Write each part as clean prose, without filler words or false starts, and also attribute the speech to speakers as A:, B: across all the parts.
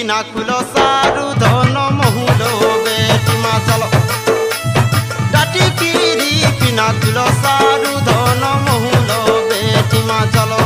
A: पिना खुलो सारू धन महुलो बेटी मा चलो डाटी कीरी पिना खुलो सारू धन महुलो बेटी मा चलो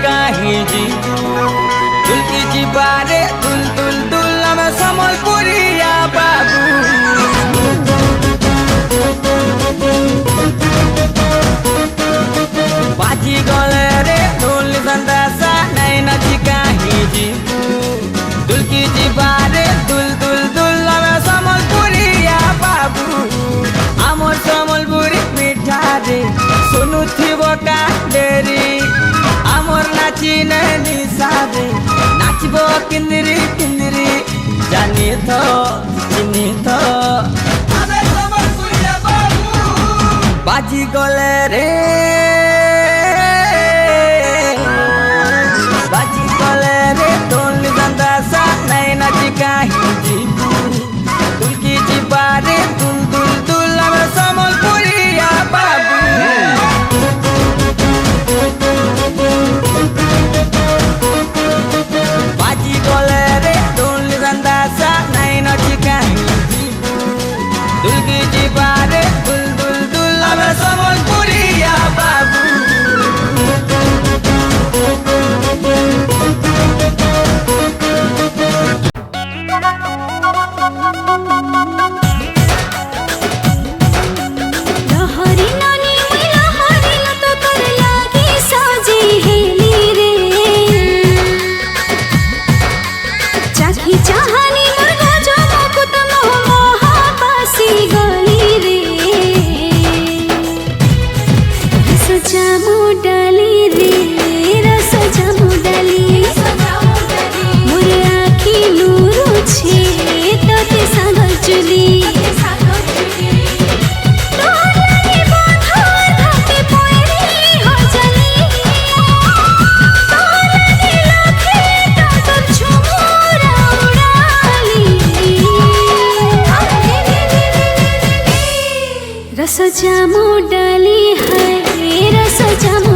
B: काहीजी दुलकी जी बारे दुल दुल दुल में समलपुरिया बाबू बाजी गले रे ढोल संदासा नहीं नची काहीजी दुलकी जी बारे दुल दुल दुल में समलपुरिया बाबू आमोर समलपुरी मिठा रे सुनु थिबो का डेरी आमोर नाची नैनी सादे नाचबो किंदरी किंदरी जानी तो चिनी तो बाजी गले रे बाजी गले रे ढोल संदासा नहीं नाची काहीजी दुलकी जी बारे दुल दुल दुल में समलपुरिया बाबू बाजी गले रे ढोल संदासा नहीं नची काहीजी दुलकी जी बारे दुल दुल दुल में समलपुरिया बाबू
C: रस जामू डाली है रस जामू